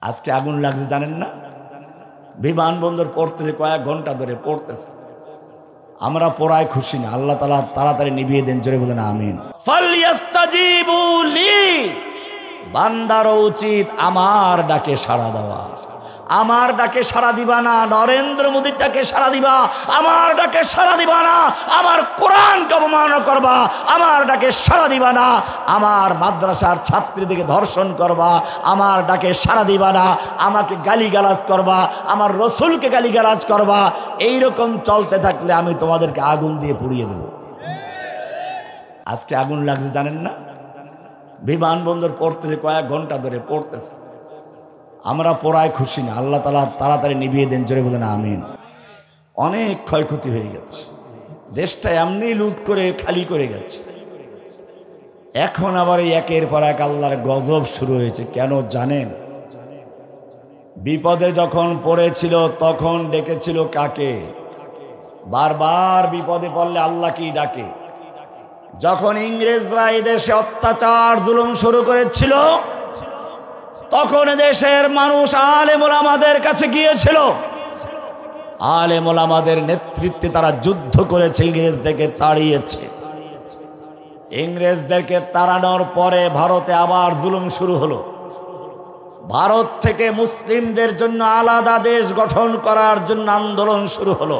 আজকে আগুন লাগছে জানেন না? বিমানবন্দর পড়তেছে, কয়েক ঘন্টা ধরে পড়তেছে। আমরা পড়ায় খুশি না, আল্লাহ তাআলা তাড়াতাড়ি নিভিয়ে দেন। জোরে বলেন আমিন। ফালইয়াস্তাজিবু লি, বান্দারও উচিত আমার ডাকে সাড়া দেওয়া। আমার ডাকে সাড়া দিবা না, নরেন্দ্র মোদীর ডাকে সাড়া দিবা। আমার ডাকে সাড়া দিবা না, আমার কোরআনকে অবমাননা করবা। আমার ডাকে সাড়া দিবা না, আমার মাদ্রাসার ছাত্রীদেরকে ধর্ষণ করবা। আমার ডাকে সাড়া দিবা না, আমাকে গালিগালাজ করবা, আমার রসুলকে গালিগালাজ করবা। এইরকম চলতে থাকলে আমি তোমাদেরকে আগুন দিয়ে পুড়িয়ে দেব। আজকে আগুন লাগছে জানেন না? বিমানবন্দর পড়তেছে, কয়েক ঘন্টা ধরে পড়তেছে। আমরা পড়ায় খুশি না, আল্লাহ তাআলা তাড়াতাড়ি নিভিয়ে দেন। জোরে বলেন আমিন। অনেক ক্ষয়ক্ষতি হয়ে গেছে, দেশটা এমনি লুট করে খালি করে গেছে। এখন আবার এই একের পর এক আল্লাহর গজব শুরু হয়েছে। কেন জানেন? বিপদে যখন পড়েছিল তখন ডেকেছিল কাকে? বারবার বিপদে পড়লে আল্লাহ কি ডাকে? যখন ইংরেজরা এই দেশে অত্যাচার জুলুম শুরু করেছিল তখন দেশের মানুষ আলেম ওলামাদের কাছে গিয়েছিল। আলেম ওলামাদের নেতৃত্বে তারা যুদ্ধ করেছে, ইংরেজদেরকে তাড়িয়েছে। ইংরেজদেরকে তাড়ানোর পরে ভারতে আবার জুলুম শুরু হলো। ভারত থেকে মুসলিমদের জন্য আলাদা দেশ গঠন করার জন্য আন্দোলন শুরু হলো।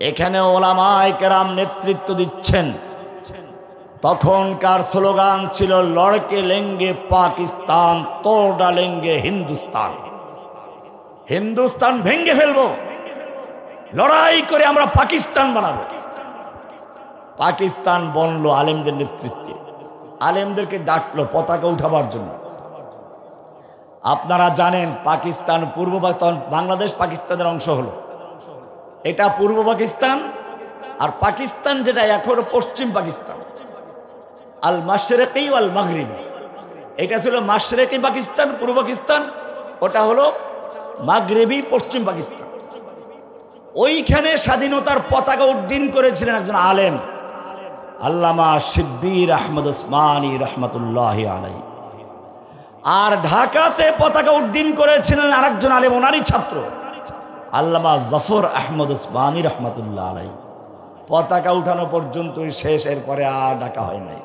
এখানে ওলামায়ে কেরাম নেতৃত্ব দিচ্ছেন। তখনকার স্লোগান ছিল লড়কে লেঙ্গে পাকিস্তান, তোড় ডালেঙ্গে হিন্দুস্তান। হিন্দুস্তান ভেঙ্গে ফেলবো, লড়াই করে আমরা পাকিস্তান বানাবো। পাকিস্তান বনলো আলেমদের নেতৃত্বে। আলেমদেরকে ডাকলো পতাকা উঠাবার জন্য। আপনারা জানেন পাকিস্তান পূর্ব পাকিস্তান, বাংলাদেশ পাকিস্তানের অংশ হলো। এটা পূর্ব পাকিস্তান, আর পাকিস্তান যেটা এখন পশ্চিম পাকিস্তান, আল মাশরিকি ওয়াল মাগরিবি। এটা ছিল মাশরিকি পাকিস্তান পূর্ব পাকিস্তান, ওটা হলো মাগরিবি পশ্চিম পাকিস্তান। ওইখানে স্বাধীনতার পতাকা উড্ডীন করেছিলেন একজন আলেম, আল্লামা শিব্বির আহমদ উসমানী রহমতুল্লাহি আলাইহি। আর ঢাকাতে পতাকা উড্ডীন করেছিলেন আরেকজন আলেম, ওনারই ছাত্র আল্লামা জফর আহমদ উসমানী রহমতুল্লাহ আলাইহি। পতাকা উঠানো পর্যন্তই শেষ, এরপরে আর ডাকা হয় নাই।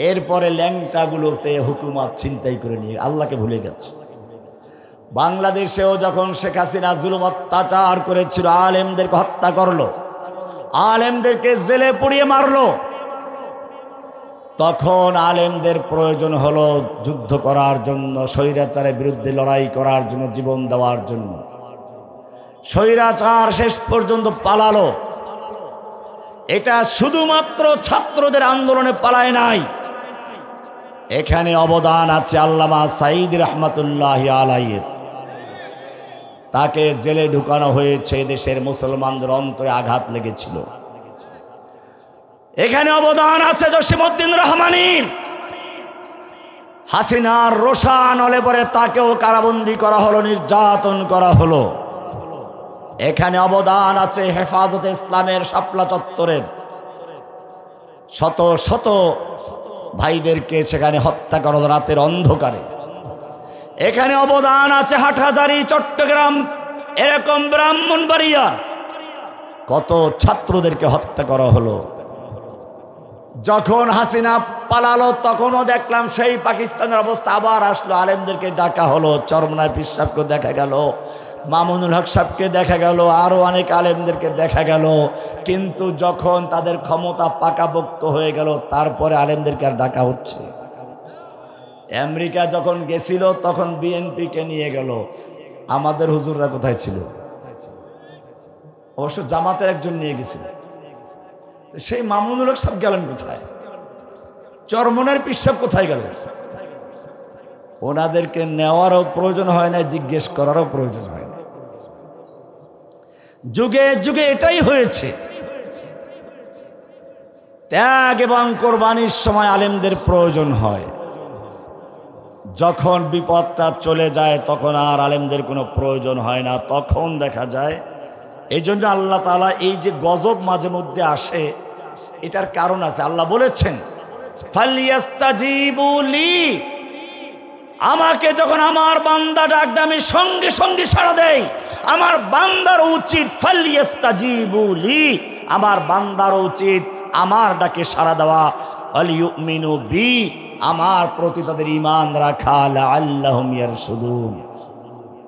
এরপরে ল্যাংটাগুলোতে হুকুমত ছিনতাই করে নিয়ে আল্লাহকে ভুলে গেছে। বাংলাদেশেও যখন শেখ হাসিনা জুলুম অত্যাচার করেছিল, আলেমদেরকে হত্যা করলো, আলেমদেরকে জেলে পুড়িয়ে মারলো, তখন আলেমদের প্রয়োজন হলো যুদ্ধ করার জন্য, স্বৈরাচারের বিরুদ্ধে লড়াই করার জন্য, জীবন দেওয়ার জন্য। স্বৈরাচার শেষ পর্যন্ত পালালো। এটা শুধুমাত্র ছাত্রদের আন্দোলনে পালায় নাই, এখানে অবদান আছে আল্লামা সাঈদ রহমতুল্লাহি আলাইহির। তাকে জেলে ঢুকানো হয়েছে, দেশের মুসলমানদের অন্তরে আঘাত লেগেছিল। এখানে অবদান আছে জসিমউদ্দিন রহমানীর। হাসিনার রোশান হলে পরে তাকেও কারাবন্দী করা হলো, নির্যাতন করা হলো। এখানে অবদান আছে হেফাজতে ইসলামের শাপলা চত্বরের শত শত ভাইদেরকে সেখানে হত্যা করা হলো রাতের অন্ধকারে। এখানে অবদান আছে হাটহাজারী, চট্টগ্রাম, এরকম ব্রাহ্মণবাড়িয়া কত ছাত্রদেরকে হত্যা করা হলো। যখন হাসিনা পালালো তখনও দেখলাম সেই পাকিস্তানের অবস্থা আবার আসলো। আলেমদেরকে ডাকা হলো, চরমনায় পীর সাহেবকে দেখা গেল, মামুনুল হক সাহেবকে দেখা গেল, আরও অনেক আলেমদেরকে দেখা গেল। কিন্তু যখন তাদের ক্ষমতা পাকাপোক্ত হয়ে গেল তারপরে আলেমদেরকে আর ডাকা হচ্ছে। আমেরিকা যখন গেছিল তখন বিএনপিকে নিয়ে গেল, আমাদের হুজুররা কোথায় ছিল? অবশ্য জামাতের একজন নিয়ে গেছিল। সেই মামুনুল হক সাহেব গেলেন কোথায়? চরমনের পীর সাহেব কোথায় গেল? ওনাদেরকে নেওয়ারও প্রয়োজন হয় না, জিজ্ঞেস করারও প্রয়োজন হয় না। যুগে যুগে এটাই হয়েছে। ত্যাগ এবং কোরবানির সময় আলেমদের প্রয়োজন হয়, যখন বিপদটা চলে যায় তখন আর আলেমদের কোনো প্রয়োজন হয় না। তখন দেখা যায়, এই জন্য আল্লাহ তাআলা এই যে গজব মাঝে মধ্যে আসে, এটার কারণ আছে। আল্লাহ বলেছেন ফালিয়াস্তাজিবু লি, আমাকে যখন আমার বান্দা ডাক দেয় আমি সঙ্গে সঙ্গে সাড়া দেই। আমার বান্দার উচিত ফালিয়াস্তাজিবু লি, আমার বান্দার উচিত আমার ডাকে সাড়া দেওয়া। আলিউমিনু বি, আমার প্রতি তাদের ঈমান রাখা। লাআল্লাহুম ইয়ারশুদুন,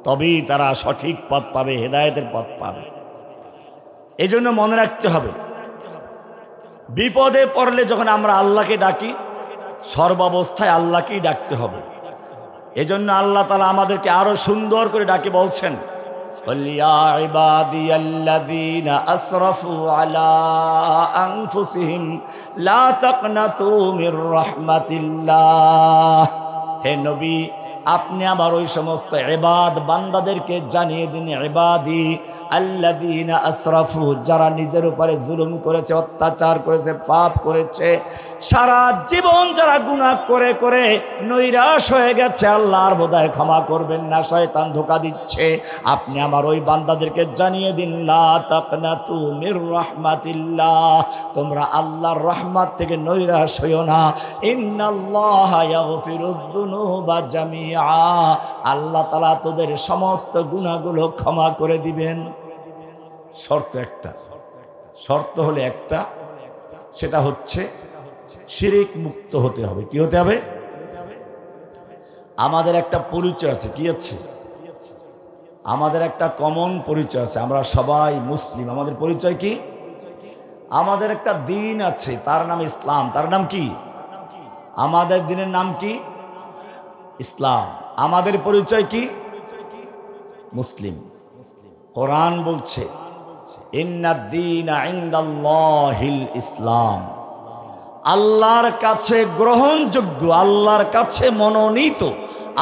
তবেই তারা সঠিক পথ পাবে, হেদায়েতের পথ পাবে। এই জন্য মনে রাখতে হবে, বিপদে পড়লে যখন আমরা আল্লাহকে ডাকি, সর্বাবস্থায় আল্লাহকেই ডাকতে হবে। এজন্য আল্লাহ তাআলা আমাদেরকে আরো সুন্দর করে ডাকে বলছেন, ইয়া ইবাদিয়াল্লাযীনা আসরাফু আলা আনফুসিহিম লা তাকনাতু মির রাহমাতিল্লাহ। হে নবী, আপনি আবার ওই সমস্ত ইবাদ বান্দাদেরকে জানিয়ে দিন, ইবাদি আল্লাযীনা আসরাফু, যারা নিজের উপরে জুলুম করেছে, অত্যাচার করেছে, পাপ করেছে, সারা জীবন যারা গুনাহ করে করে নৈরাশ হয়ে গেছে, আল্লাহর বোধহয় ক্ষমা করবেন না, শয়তান ধোঁকা দিচ্ছে, আপনি আমার ওই বান্দাদেরকে জানিয়ে দিন, লা তাকনাতু মির রাহমাতিল্লাহ, তোমরা আল্লাহর রহমত থেকে নৈরাশ হইও না। ইন্নাল্লাহা ইয়াগফিরুয যুনুবা জামিআ, আল্লাহ তাআলা তোদের সমস্ত গুনাহগুলো ক্ষমা করে দিবেন। শর্ত একটা, শর্ত হলে একটা, সেটা হচ্ছে শিরিক মুক্ত হতে হবে। কি হতে হবে? আমাদের একটা পরিচয় আছে। কি আছে? আমাদের একটা কমন পরিচয় আছে, আমরা সবাই মুসলিম। আমাদের পরিচয় কি? আমাদের একটা দিন আছে, তার নাম ইসলাম। তার নাম কি? আমাদের দিনের নাম কি? ইসলাম। আমাদের পরিচয় কি? মুসলিম। কোরআন বলছে, ইন্নাদ-দীনা ইনদাল্লাহিল ইসলাম, আল্লাহর কাছে গ্রহণযোগ্য, আল্লাহর কাছে মনোনীত,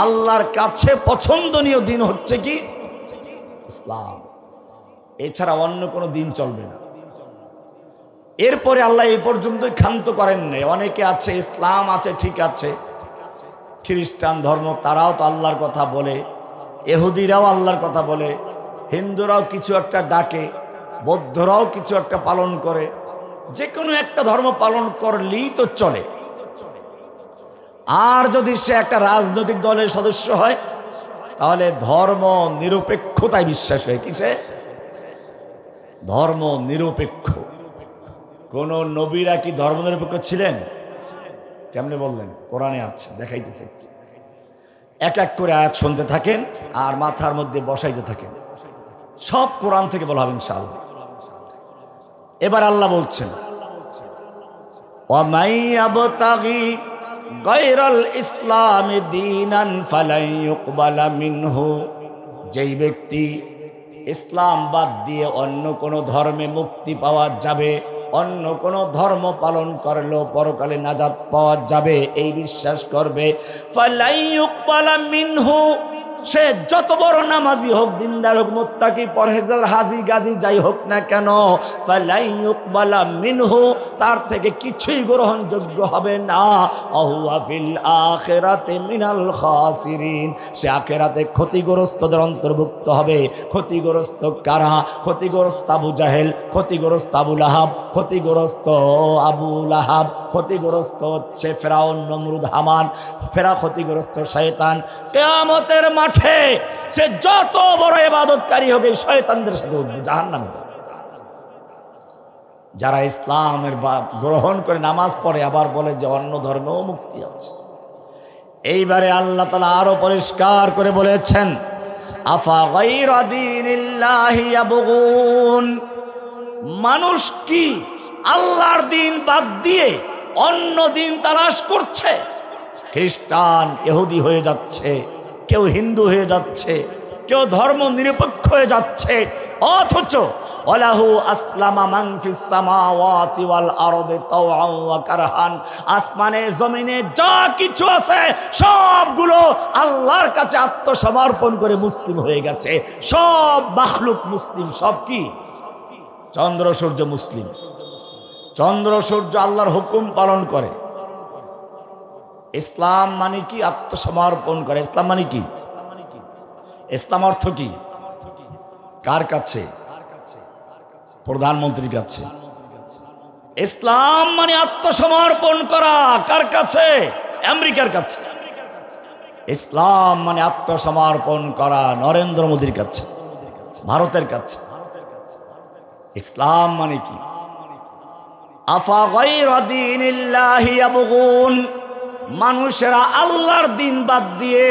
আল্লাহর কাছে পছন্দনীয় দিন হচ্ছে কি? ইসলাম। এছাড়া অন্য কোনো দিন চলবে না। এরপরে আল্লাহ এই পর্যন্তই ক্ষান্ত করেন নাই। অনেকে আছে ইসলাম আছে, ঠিক আছে, খ্রিস্টান ধর্ম তারাও তো আল্লাহর কথা বলে, ইহুদিরাও আল্লাহর কথা বলে, হিন্দুরাও কিছু একটা ডাকে, বৌদ্ধরাও কিছু একটা পালন করে, যে কোনো একটা ধর্ম পালন করলেই তো চলে। আর যদি সে একটা রাজনৈতিক দলের সদস্য হয়, তাহলে ধর্ম নিরপেক্ষতায় বিশ্বাস হয়। কিসে? ধর্ম নিরপেক্ষ। কোন নবীরা কি ধর্ম নিরপেক্ষ ছিলেন? কেমনে বললেন? কোরআনে আছে, দেখাইতেছে। এক এক করে আয়াত শুনতে থাকেন আর মাথার মধ্যে বসাইতে থাকেন, সব কোরআন থেকে বলা হবে ইনশাআল্লাহ। এবার আল্লাহ বলছেন, ওয়া মাই ইয়াবতাগি গায়রাল ইসলামি দীনান ফালাই ইউকবালা মিনহু, যেই ব্যক্তি ইসলাম বাদ দিয়ে অন্য কোনো ধর্মে মুক্তি পাওয়া যাবে, অন্য কোনো ধর্ম পালন করলেও পরকালে নাজাত পাওয়া যাবে, এই বিশ্বাস করবে, ফালাই ইউকবালা মিনহু, সে যত বড় নামাজি হোক, দিনদার হোক, মুত্তাকি, পরহেজগার, হাজি গাজী যাই হোক না কেন, ফালাই ইউকবালা মিনহু, তার থেকে কিছুই গ্রহণযোগ্য হবে না। আহুয়া ফিল আখিরাতি মিনাল খাসিরিন, সে আখিরাতে ক্ষতিগ্রস্তদের অন্তর্ভুক্ত হবে। ক্ষতিগ্রস্ত কারা? ক্ষতিগ্রস্ত আবু জাহেল, ক্ষতিগ্রস্ত আবু লাহাব, ক্ষতিগ্রস্ত আবু লাহাব, ক্ষতিগ্রস্ত হচ্ছে ফেরাউন, নমরুদ, হামান, ক্ষতিগ্রস্ত শয়তান। কিয়ামতের মাঠে সে যত বড় ইবাদতকারী হবে, শয়তানদের সাথে উঠবে জাহান্নামে। যারা ইসলামের গ্রহণ করে নামাজ পড়ে আবার বলে যে অন্য ধর্মেও মুক্তি আছে। এইবারে আল্লাহ তাআলা আরো পরিষ্কার করে বলেছেন, আফা গায়রা দীনিল্লাহি ইয়াবগুন, মানুষ কি আল্লাহর দিন বাদ দিয়ে অন্য দিন তালাশ করছে? খ্রিস্টান ইহুদি হয়ে যাচ্ছে, কেউ হিন্দু হয়ে যাচ্ছে, কেউ ধর্ম নিরপেক্ষ হয়ে যাচ্ছে, অথচ ওয়ালাহু আসলামা মান ফিস সামাওয়াতি ওয়াল আরদি তাওআন ওয়া কারহান, আসমানে জমিনে যা কিছু আছে সবগুলো আল্লাহর কাছে আত্মসমর্পণ করে মুসলিম হয়ে গেছে। সব মাখলুক মুসলিম। সব কি? চন্দ্র সূর্য মুসলিম। চন্দ্র সূর্য আল্লাহর হুকুম পালন করে। ইসলাম মানে কি? আত্মসমর্পণ করে। ইসলাম মানে কি? ইসলাম অর্থ কি? কার কাছে? প্রধানমন্ত্রীর কাছে। ইসলাম মানে আত্মসমর্পণ করা। কার কাছে? আমেরিকার কাছে। ইসলাম মানে আত্মসমর্পণ করা। নরেন্দ্র মোদীর কাছে, ভারতের কাছে ইসলাম মানে কি? আফা গায়রা দীনিল্লাহি ইয়াবগুন, মানুষেরা আল্লাহর দিন বাদ দিয়ে,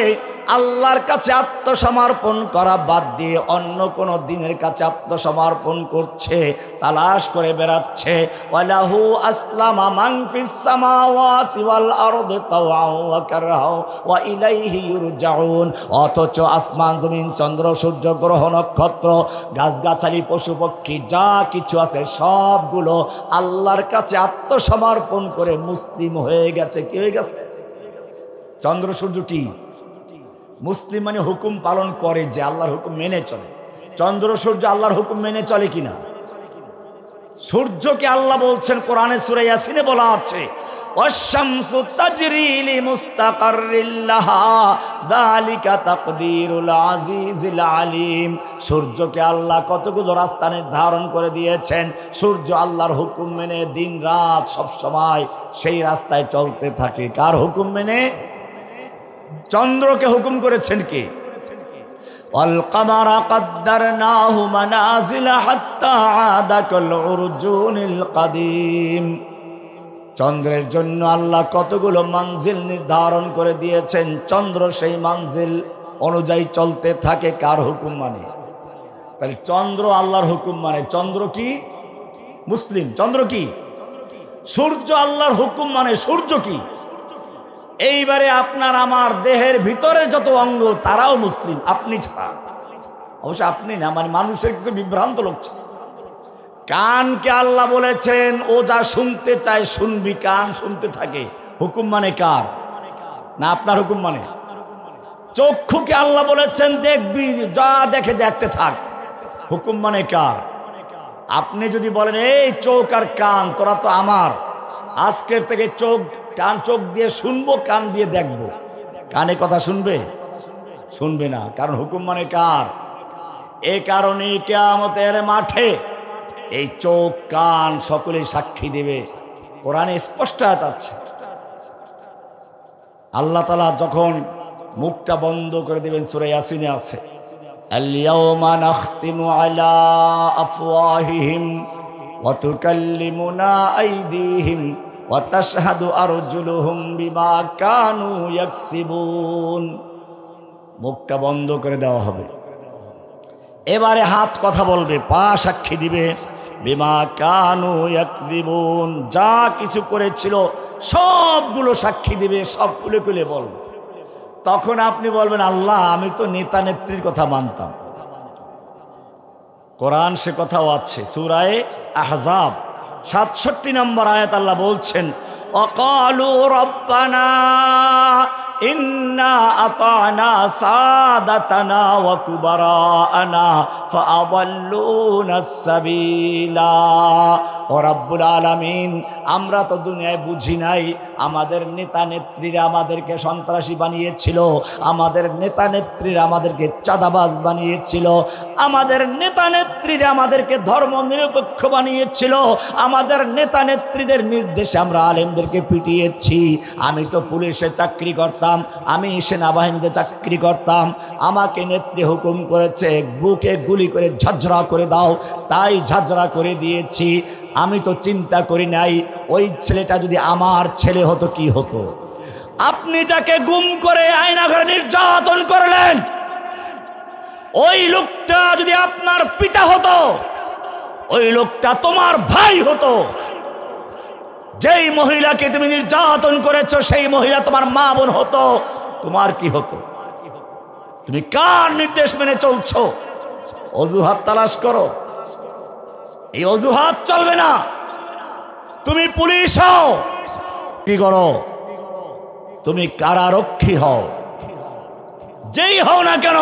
আল্লাহর কাছে আত্মসমর্পণ করা বাদ দিয়ে অন্য কোন দিনের কাছে আত্মসমর্পণ করছে, তালাশ করে বেড়াচ্ছে। ওয়ালাহু আসলামা মান ফিস সামাওয়াতি ওয়াল আরদি তাওআন ওয়া কারহা ওয়া ইলাইহি ইউরজাউন। অথচ আসমান জমিন চন্দ্র সূর্য গ্রহ নক্ষত্র গাছগাছালি পশু পক্ষী যা কিছু আছে সবগুলো আল্লাহর কাছে আত্মসমর্পণ করে মুসলিম হয়ে গেছে। কি হয়ে গেছে? চন্দ্র সূর্য কি মুসলিম মানে হুকুম পালন করে, যে আল্লাহর হুকুম মেনে চলে। চন্দ্র সূর্য আল্লাহর হুকুম মেনে চলে কিনা? সূর্যকে আল্লাহ বলছেন কোরআনে সূরা ইয়াসিনে বলা আছে, ওয়াশ-শামসু তাজরি লিমুস্তাকাররিল লাহা যালিকা তাকদীরুল আজিজিল আলিম। সূর্যকে আল্লাহ কতগুলো রাস্তা নির্ধারণ করে দিয়েছেন। সূর্য আল্লাহর হুকুম মেনে দিন রাত সব সময় সেই রাস্তায় চলতে থাকে। কার হুকুম মেনে? চন্দ্রকে হুকুম করেছেন কে? ওয়াল কামারা কদ্দারনাহু মানাজিলা হাত্তা আদা কাল উরজুনিল কাদিম। চন্দ্রের জন্য আল্লাহ কতগুলো মানজিল নির্ধারণ করে দিয়েছেন। চন্দ্র সেই মানজিল অনুযায়ী চলতে থাকে। কার হুকুম মানে? তাহলে চন্দ্র আল্লাহর হুকুম মানে। চন্দ্র কি মুসলিম? চন্দ্র কি? সূর্য আল্লাহর হুকুম মানে। সূর্য কি? এইবারে আপনার আমার দেহের ভিতরে যত অঙ্গ তারাও মুসলিম, আপনি ছাড়া। অবশ্য আপনি না, মানে মানুষের কিছু বিভ্রান্ত লোক। কানকে আল্লাহ বলেছেন ও যা শুনতে চায় শুনবি, কান শুনতে থাকে। হুকুম মানে কার? না আপনার হুকুম মানে? চক্ষুকে আল্লাহ বলেছেন দেখবি, যা দেখে দেখতে থাক। হুকুম মানে কার? আপনি যদি বলেন এই চোখ আর কান তোরা তো আমার, আজকের থেকে চোখ দিয়ে শুনবো, কান দিয়ে দেখবো, কানে কথা শুনবে? শুনবে না। কারণ হুকুম মানে কার? এ কারণে কিয়ামতের মাঠে এই চোখ কান সকলেই সাক্ষী দেবে। কোরআনে স্পষ্ট আয়াত আছে। আল্লাহ তাআলা যখন মুখটা বন্ধ করে দিবেন, সূরা ইয়াসিনে আছে, আল ইয়াওমা নাখতিমু আলা আফওয়াহিহিম ওয়া তুকাল্লিমুনা আইদিহিম ওয়া তাশহাদু আরজুলুহুম বিমা কানু ইয়াকসিবুন। মুখটা বন্ধ করে দেওয়া হবে। এবারে হাত কথা বলবে, পা সাক্ষী দিবে, বিমা কানু ইয়াকযিবুন, যা কিছু করেছিল সবগুলো সাক্ষী দিবে, সব খুলে খুলে বলবে। তখন আপনি বলবেন আল্লাহ আমি তো নেতা নেত্রীর কথা মানতাম। কোরআন সে কথাও আছে। সূরা আহজাব ৬৭ নম্বর আয়াত আল্লাহ বলছেন, ওয়াকালু রব্বানা ইন্না আতানা সাদাতানা ওয়া কুবারানা ফাআদাল্লুনাস সাবিলা। ও রব্বুল আলামিন, আমরা তো দুনিয়ায় বুঝি নাই, আমাদের নেতা নেত্রীরা আমাদেরকে সন্ত্রাসী বানিয়েছিল, আমাদের নেতা নেত্রীরা আমাদেরকে চাঁদাবাজ বানিয়েছিল, আমাদের নেতা নেত্রীরা আমাদেরকে ধর্ম নিরপেক্ষ বানিয়েছিল, আমাদের নেতা নেত্রীদের নির্দেশে আমরা আলেমদেরকে পিটিয়েছি। আমি তো পুলিশে চাকরি করতাম, আমি সেনাবাহিনীতে চাকরি করতাম, আমাকে নেত্রী হুকুম করেছে বুকে গুলি করে ঝাঁঝরা করে দাও, তাই ঝাঁঝরা করে দিয়েছি। আমি তো চিন্তা করি নাই ওই ছেলেটা যদি আমার ছেলে হতো কি হতো। আপনি যাকে গুম করে আয়নাঘরে নির্যাতন করলেন, ওই লোকটা যদি আপনার পিতা হতো, ওই লোকটা তোমার ভাই হতো। যেই মহিলাকে তুমি নির্যাতন করেছো সেই মহিলা তোমার মা বোন হতো, তোমার কি হতো? তুমি কার নির্দেশ মেনে চলছো? অজুহাত তালাশ করো, এই অজুহাত চলবে না। তুমি পুলিশ হও, কি করো? তুমি কারারক্ষী হও, যেই হও না কেন,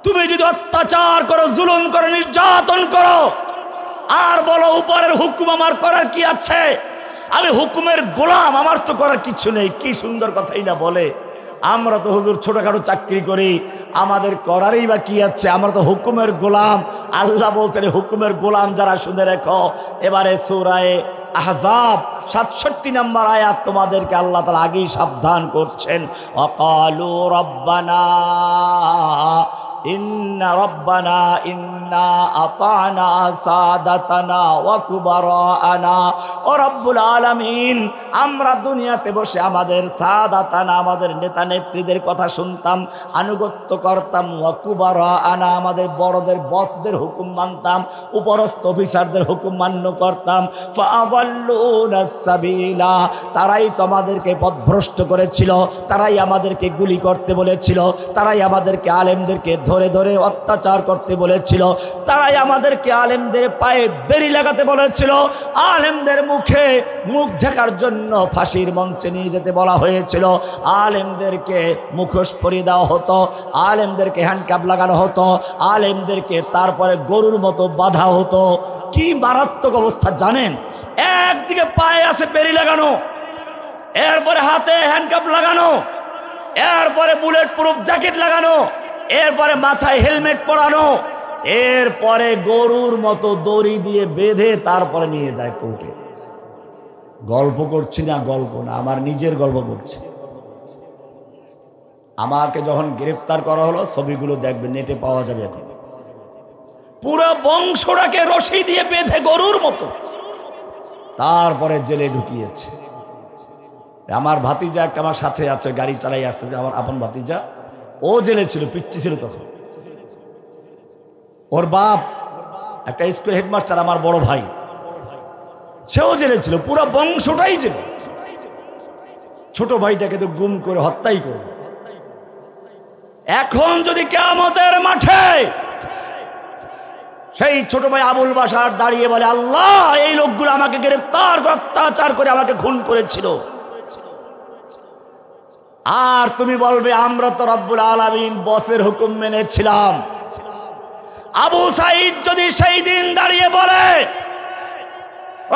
তুমি যদি অত্যাচার করো, জুলুম করো, নির্যাতন করো, আর বলো উপরের হুকুম আমার করার কি আছে, আমি হুকুমের গোলাম, আমার তো করার কিছু নেই, কি সুন্দর কথাই না বলে। আমরা তো হুজুর ছোটখাটো চাকরি করি, আমাদের করারই বা কি আছে, আমরা তো হুকুমের গোলাম। আল্লাহ বলছেন হুকুমের গোলাম যারা, শুনে রেখো। এবারে সূরা আহজাব 67 নম্বর আয়াত তোমাদেরকে আল্লাহ তাআলা আগেই সাবধান করছেন। ওয়াকালু রব্বানা ইন্না রব্বানা ইন্না আতানা সাদাতানা ওয়া কুবারানা ও রব্বুল আলামিন, আমরা দুনিয়াতে বসে আমাদের সাদাতানা আমাদের নেতা নেত্রীদের কথা শুনতাম, আনুগত্য করতাম, ওয়া কুবারানা আমাদের বড়দের বসদের হুকুম মানতাম, উপরস্থ অফিসারদের হুকুম মান্য করতাম। ফাআদাল্লুনা সাবিলা, তারাই তো আমাদেরকে পথভ্রষ্ট করেছিল, তারাই আমাদেরকে গুলি করতে বলেছিল, তারাই আমাদেরকে আলেমদেরকে ধরে ধরে অত্যাচার করতে বলেছিল, তারাই আমাদেরকে আলেমদের পায়ে বেড়ি লাগাতে বলেছিল, আলেমদের মুখে মুখ ঢাকার জন্য ফাঁসির মঞ্চে নিয়ে যেতে বলা হয়েছিল, আলেমদেরকে মুখোশ পরিয়ে দেওয়া হতো, আলেমদেরকে হ্যান্ডকাপ লাগানো হতো, আলেমদেরকে তারপরে গরুর মতো বাঁধা হতো। কি মারাত্মক অবস্থা জানেন? একদিকে পায়ে আছে বেড়ি লাগানো, এরপরে হাতে হ্যান্ডকাপ লাগানো, এরপরে বুলেট প্রুফ জ্যাকেট লাগানো, এরপরে মাথায় হেলমেট পরানো, এরপরে গরুর মতো দড়ি দিয়ে বেঁধে তারপরে নিয়ে যায় কোর্টে। গল্প করছি না, গল্প না, আমার নিজের গল্প করছি। আমাকে যখন গ্রেফতার করা হলো, ছবিগুলো দেখবেন, নেটে পাওয়া যাবে। এখন পুরো বংশটাকে রশি দিয়ে বেঁধে গরুর মতো তারপরে জেলে ঢুকিয়েছে। আমার ভাতিজা একটা আমার সাথে আছে, গাড়ি চালাই আসছে, যে আমার আপন ভাতিজা, ও জেলে ছিল, পিচ্চি ছিল তখন। ওর বাপ একটা স্কুল হেডমাস্টার, আমার বড় ভাই, সেও জেলে ছিল, পুরো বংশটাই জেলে। ছোট ভাইটাকে তো গুম করে হত্যাই করবে। এখন যদি কিয়ামতের মাঠে সেই ছোট ভাই আবুল বাশার দাঁড়িয়ে বলে, আল্লাহ এই লোকগুলো আমাকে গ্রেফতার অত্যাচার করে আমাকে খুন করেছিল, আর তুমি বলবে আমরা তো রব্বুল আলামিন বসের হুকুম মেনেছিলাম। আবু সাঈদ যদি সেই দিন দাঁড়িয়ে বলে,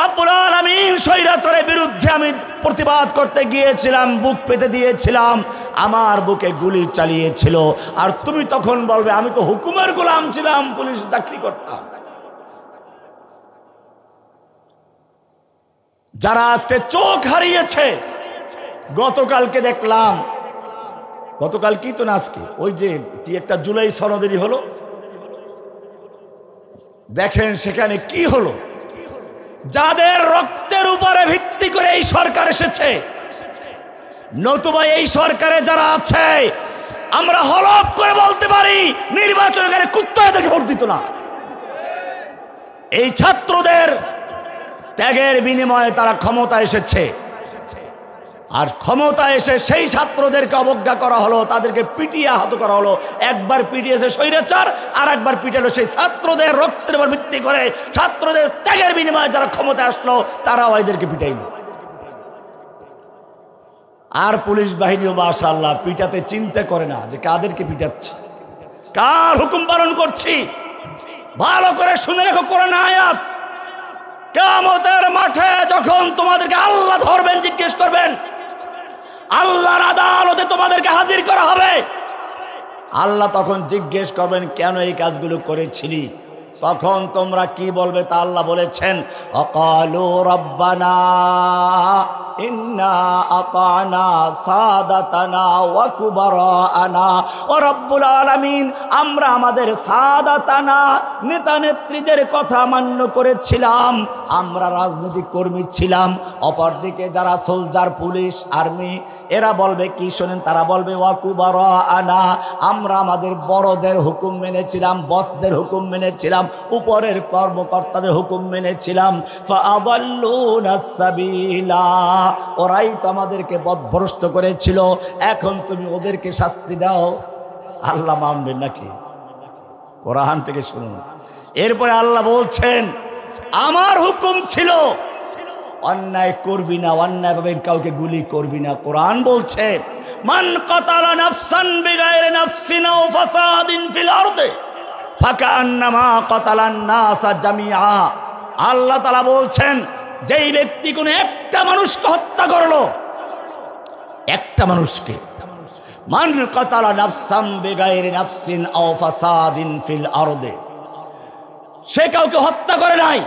রব্বুল আলামিন স্বৈরাচারের বিরুদ্ধে আমি প্রতিবাদ করতে গিয়েছিলাম, বুক পেতে দিয়েছিলাম, আমার বুকে গুলি চালিয়েছিল, আর তুমি তখন বলবে আমি তো হুকুমের গোলাম ছিলাম, পুলিশ চাকরি করতাম। যারা আজকে চোখ হারিয়েছে, গতকালকে দেখলাম, গতকাল কি তো না আজকে, ওই যে কি একটা জুলাই সনদেরই হলো, দেখেন সেখানে কি হলো। যাদের রক্তের উপরে ভিত্তি করে এই সরকার এসেছে, নতুবা এই সরকারে যারা আছে, আমরা হলফ করে বলতে পারি নির্বাচনের কুত্তা এদেরকে ভোট দিত না। এই ছাত্রদের ত্যাগের বিনিময়ে তারা ক্ষমতা এসেছে, আর ক্ষমতা এসে সেই ছাত্রদেরকে অবজ্ঞা করা হলো, তাদেরকে পিটিয়ে আহত করা হলো। একবার পিটিয়েছে স্বৈরাচার, আর একবার পিটালো সেই ছাত্রদের রক্তের উপর ভিত্তি করে, ছাত্রদের ত্যাগের বিনিময়ে যারা ক্ষমতা আসলো তারাও এদেরকে পিটাইল। আর পুলিশ বাহিনীও মাশাআল্লাহ পিটাতে চিন্তা করে না যে কাদেরকে পিটাচ্ছে, কার হুকুম পালন করছি। ভালো করে শুনে রেখো কোরআন আয়াত, কিয়ামতের মাঠে যখন তোমাদেরকে আল্লাহ ধরবেন, জিজ্ঞেস করবেন, আল্লাহর আদালতে তোমাদেরকে হাজির করা হবে, আল্লাহ তখন জিজ্ঞেস করবেন কেন এই কাজগুলো করেছিলি, তখন তোমরা কি বলবে তা আল্লাহ বলেছেন, অকালু রব্বানা ইন্না আতানা সাদাতানা ওয়া কুবারানা ও রব্বুল আলামিন, আমরা আমাদের সাদাতানা নেতা নেত্রীদের কথা মান্য করেছিলাম, আমরা রাজনৈতিক কর্মী ছিলাম। অপরদিকে যারা সোলজার, পুলিশ, আর্মি, এরা বলবে কি শোনেন, তারা বলবে ওয়া কুবারানা, আমরা আমাদের বড়দের হুকুম মেনেছিলাম, বসদের হুকুম মেনেছিলাম, উপরের কর্মকর্তাদের হুকুম মেনেছিলাম। ফাআদাল্লুনা সাবিলা, ওরাই তো আমাদেরকে পথভ্রষ্ট করেছিল, এখন তুমি ওদেরকে শাস্তি দাও। আল্লাহ মানবেন নাকি? কোরআন থেকে শুনুন। এরপরে আল্লাহ বলছেন আমার হুকুম ছিল অন্যায় করবি না, অন্যায় ভাবে কাউকে গুলি করবি না। কোরআন বলছে মান কাতালা নাফসান বিগাইরি নাফসিন আও ফাসাদিন ফিল আরদি ফাকান্নামা কাতালান নাসা জামিআ। আল্লাহ তাআলা বলছেন যেই ব্যক্তি কোনো একটা মানুষকে হত্যা করলো, একটা মানুষকে, মান কাতালা নাফসান বিগাইরি নাফসিন আও ফাসাদিন ফিল আরদি, সে কাউকে হত্যা করে নাই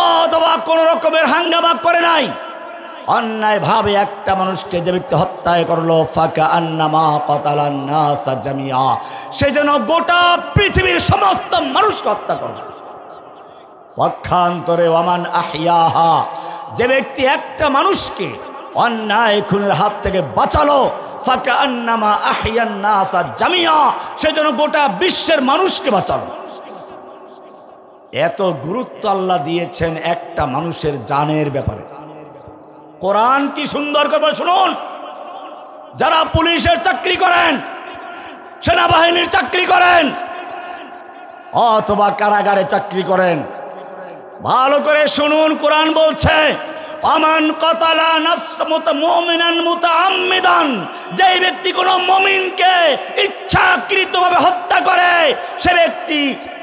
অথবা কোন রকমের হাঙ্গামা করে নাই, অন্যায় ভাবে একটা মানুষকে যে ব্যক্তি হত্যা করলো ফাকা আন্নামা কাতালান নাস জামিয়া, সে যেন গোটা পৃথিবীর সমস্ত মানুষকে হত্যা করলো। পক্ষান্তরে ওয়ামান আহিয়াহা, যে ব্যক্তি একটা মানুষকে অন্যায় খুনের হাত থেকে বাঁচালো ফাকা আন্নামা আহিয়ান নাস জামিয়া, সে যেন গোটা বিশ্বের মানুষকে বাঁচালো। এত গুরুত্ব আল্লাহ দিয়েছেন একটা মানুষের জানের ব্যাপারে। কোরআন কি সুন্দর করে শুনুন, যারা পুলিশের চাকরি করেন, সেনাবাহিনীর চাকরি করেন, অথবা কারাগারে চাকরি করেন, ভালো করে শুনুন। কোরআন বলছে আমান কাতালা নাফস মুমিনান মুতাআম্মিদান, যে ব্যক্তি কোনো মুমিনকে ইচ্ছাকৃতভাবে হত্যা করে, সে ব্যক্তি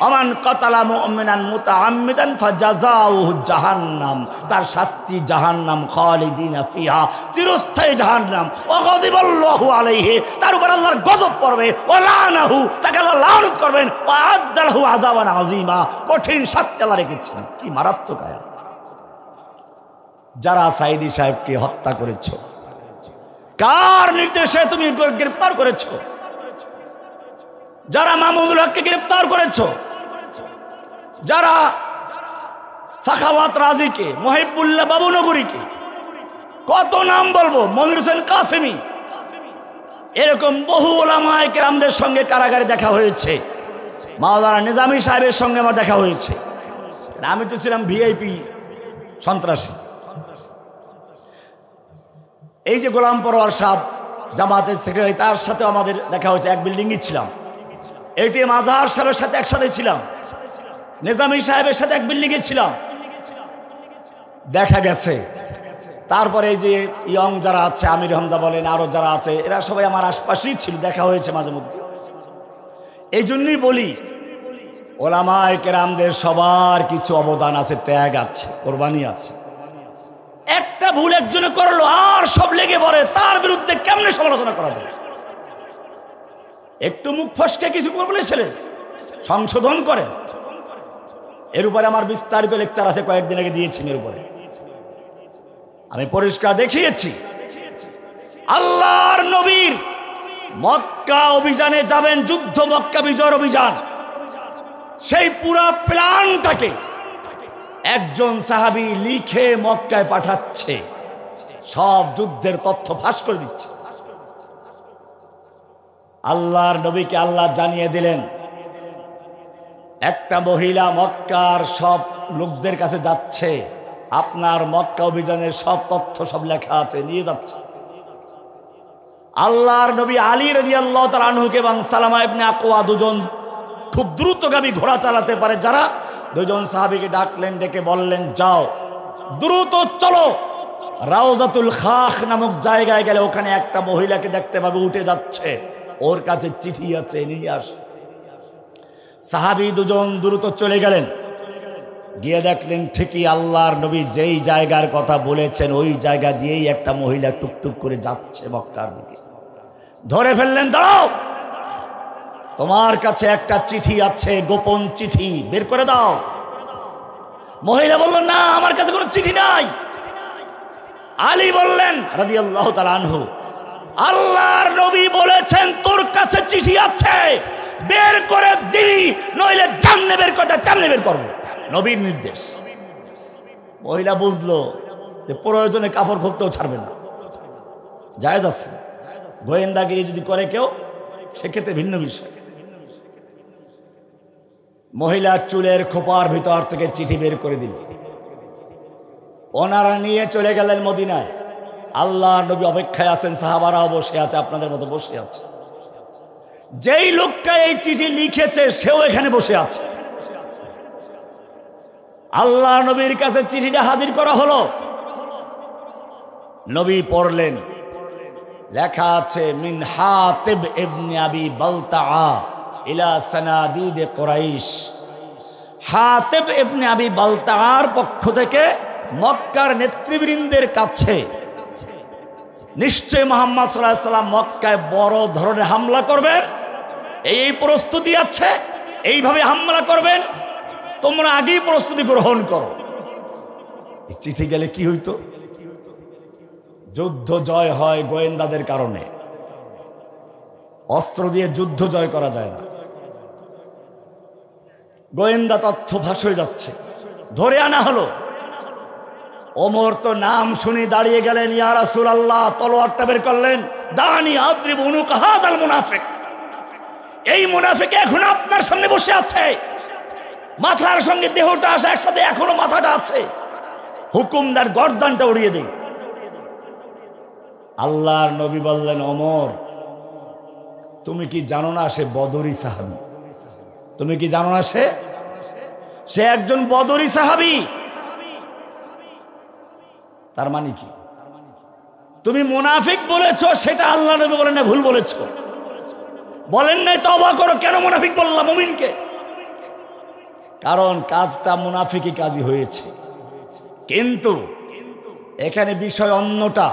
আমান কাতালা মুমিনান মুতাআম্মিদান ফাজাযাউহু জাহান্নাম, তার শাস্তি জাহান্নাম, খালিদিনা ফিহা, চিরস্থায়ী জাহান্নাম। ওয়া গাযিবাল্লাহু আলাইহি, তার উপর আল্লাহর গজব পড়বে। ওয়া লানাহু, তাকে আল্লাহ লানত করবেন। ওয়া আ'আদ্দালাহু আযাবান আযীমা, কঠিন শাস্তি আল্লাহ রেখেছেন। কি মারাত্মক আয়াত। যারা সাইদি সাহেবকে হত্যা করেছ, কার নির্দেশে তুমি গ্রেফতার করেছ? যারা মামুনুল হককে গ্রেফতার করেছ, যারা সাখাওয়াত রাজিকে, মহিবুল্লাহ বাবুনগরীকে, কত নাম বলবো, মনির হোসেন কাসেমি, এরকম বহু ওলামায়ে কেরামদের সঙ্গে কারাগারে দেখা হয়েছে। মাওলানা নিজামী সাহেবের সঙ্গে আমার দেখা হয়েছে। আমি তো ছিলাম ভিআইপি সন্ত্রাসী। এই যে গোলাম পরোয়ার সাহেব জামাতের সেক্রেটারি, তার সাথে আমাদের দেখা হয়েছে। এক বিল্ডিংয়ে ছিলাম। এটিএম আজহার সাহেবের সাথে একসাথে ছিলাম। নিজামী সাহেবের সাথে এক বিল্ডিংয়ে ছিলাম, দেখা গেছে। তারপরে এই যে ইয়ং যারা আছে, আমির হামজা বলেন, আরো যারা আছে, এরা সবাই আমার আশপাশেই ছিল, দেখা হয়েছে মাঝে মধ্যে। এই জন্যই বলি, ওলামায়ে কেরামদের সবার কিছু অবদান আছে, ত্যাগ আছে, কোরবানি আছে। একটা ভুল একজনে করলো আর সব লেগে পড়ে, তার বিরুদ্ধে কেমনে সমালোচনা করা যায়? একটু মুখ ফসকে কিছু বলেছিলেন, সংশোধন করেন। এর উপরে আমার বিস্তারিত লেকচার আছে, কয়েকদিন আগে দিয়েছি। এর উপরে আমি পরিষ্কার দেখিয়েছি। আল্লাহর নবীর মক্কা অভিযানে যাবেন, যুদ্ধ মক্কা বিজয় অভিযান, সেই পুরা প্ল্যানটাকে একজন সাহাবী লিখে মক্কায় পাঠাচ্ছে, সব যুদ্ধের তথ্য ফাঁস করে দিচ্ছে। আল্লাহর নবীকে আল্লাহ জানিয়ে দিলেন, একটা মহিলা মক্কার সব লোকদের কাছে যাচ্ছে, আপনার মক্কা অভিযানের সব তথ্য সব লেখা আছে, নিয়ে যাচ্ছে। আল্লাহর নবী আলী রাদিয়াল্লাহু তাআলা আনহুকে এবং সালামা ইবনে আকওয়া, দুজন খুব দ্রুতগামী ঘোড়া চালাতে পারে যারা, দুজন সাহাবীকে ডাকলেন, ডেকে বললেন, যাও দ্রুত চলো, রাউজাতুল খাখ নামক জায়গায় গেলে ওখানে একটা মহিলাকে দেখতে পাবে, উঠে যাচ্ছে, ওর কাছে চিঠি আছে, নিয়ে আসো। সাহাবী দুজন দ্রুত চলে গেলেন, গিয়ে দেখলেন ঠিকই আল্লাহর নবী যেই জায়গার কথা বলেছেন ওই জায়গা দিয়েই একটা মহিলা টুকটুক করে যাচ্ছে মক্কার দিকে। ধরে ফেললেন, দাও, তোমার কাছে একটা চিঠি আছে, গোপন চিঠি, বের করে দাও। মহিলা বলল, না, আমার কাছে কোনো চিঠি নাই। আলী বললেন রাদিয়াল্লাহু তাআলা আনহু, আল্লাহর নবী বলেছেন তোর কাছে চিঠি আছে, বের করে দিবি, নইলে জামনে বের করতে তেমনি বের করবো, নবীর নির্দেশ। মহিলা বুঝলো যে প্রয়োজনে কাপড় খুলতেও ছাড়বে না, জায়েজ আছে। গোয়েন্দাগিরি যদি করে কেউ, সেক্ষেত্রে ভিন্ন বিষয়। মহিলা চুলের খোপার ভিতর থেকে চিঠি বের করে দিল, ওনারা নিয়ে চলে গেলেন মদিনায়। আল্লাহ নবী অপেক্ষায় আছেন, সাহাবারাও বসে আছে, আপনাদের মতো বসে আছে। যেই লোকটা এই চিঠি লিখেছে সেও এখানে বসে আছে। আল্লাহ নবীর কাছে চিঠিটা হাজির করা হলো। নবী পড়লেন, লেখা আছে, মিন হাতিব ইবনে আবি বালতাআ ইলা সানাদিদ কুরাইশ। হাতিব ইবনে আবি বালতাআর পক্ষ থেকে মক্কার নেতৃবৃন্দের কাছে, নিশ্চয় মুহাম্মদ সাল্লাল্লাহু আলাইহি ওয়াসাল্লাম মক্কায় বড় ধরনের হামলা করবেন, এই প্রস্তুতি আছে, এইভাবে হামলা করবেন, তোমরা আগেই প্রস্তুতি গ্রহণ করো। এই চিঠি গেলে কি হইতো? যুদ্ধ জয় হয় গোয়েন্দাদের কারণে, অস্ত্র দিয়ে যুদ্ধ জয় করা যায় না। গোয়েন্দা তথ্য ফাঁস হয়ে যাচ্ছে, ধরে আনা হলো। ওমর তো নাম শুনে দাঁড়িয়ে গেলেন, ইয়া রাসূলুল্লাহ, তলোয়ারটা বের করলেন, দানি আদ্রিব উনুকা হাযাল মুনাফিক। এই মুনাফিক এখন আপনার সামনে বসে আছে, মাথার সঙ্গে দেহটা আছে একসাথে, এখনো মাথাটা আছে, হুকুমদার গর্দানটা উড়িয়ে দেয়। আল্লাহর নবী বললেন, ওমর তুমি কি জানো না সে বদরি সাহাবী? তুমি কি জানো না সে একজন বদরি সাহাবী? তার মানে কি? তুমি মুনাফিক বলেছো, সেটা আল্লাহ নবী বলেন না, ভুল বলেছো। বলেন নাই তওবা করো, কেন মুনাফিক বললাম মুমিনকে? কারণ কাজটা মুনাফিকই কাজই হয়েছে। কিন্তু এখানে বিষয় অন্যটা।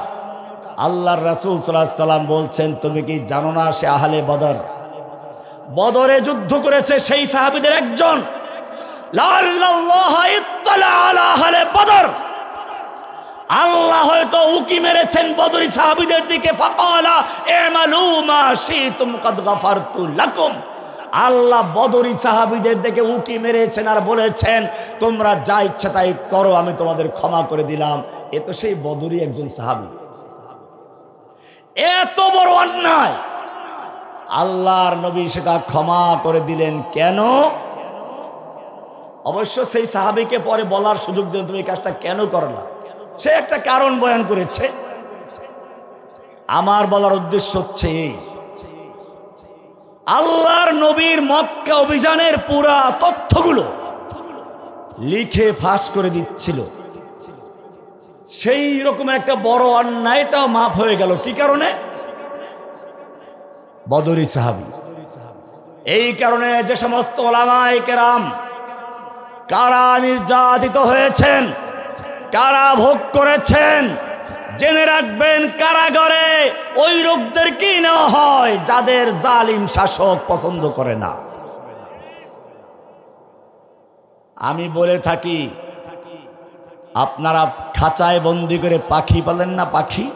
আল্লাহর রাসূল সাল্লাল্লাহু আলাইহি সাল্লাম বলছেন, তুমি কি জানো না সে আহলে বদর, বদরে যুদ্ধ করেছে সেই সাহাবীদের একজন। লাআল্লাল্লাহ ইত্তালা আলা আহলে বদর, আল্লাহ হয়তো উকি মেরেছেন বদরি সাহাবীদের দিকে, ফাকালা ইমালু মা শিতুম কাদ গাফারতু লাকুম। আল্লাহ বদরি সাহাবীদের দিকে উকি মেরেছেন আর বলেছেন, তোমরা যা ইচ্ছা তাই করো, আমি তোমাদের ক্ষমা করে দিলাম। এ তো সেই বদরি একজন সাহাবী। এত বড় অন্যায়, আল্লাহর নবী সেটা ক্ষমা করে দিলেন কেন? অবশ্য সেই সাহাবীকে পরে বলার সুযোগ দিলেন, তুমি এই কাজটা কেন করলা? সে একটা কারণ বয়ান করেছে। আমার বলার উদ্দেশ্য হচ্ছে এই, আল্লাহর নবীর মক্কা অভিযানের পুরা তথ্যগুলো লিখে ফাঁস করে দিচ্ছিল। সেই রকম একটা বড় অন্যায়টাও মাফ হয়ে গেল। কি কারণে? বদরি সাহাবী। এই কারণে যে সমস্ত উলামায়ে কেরাম কারা নির্যাতিত হয়েছেন, কারা ভোগ করেছেন, জেনে রাখবেন কারাগারে ওই লোকদেরকেই নেওয়া হয় যাদের জালিম শাসক পছন্দ করে না। আমি বলে থাকি, আপনারা খাঁচায় বন্দি করে পাখি পালেন না? পাখি,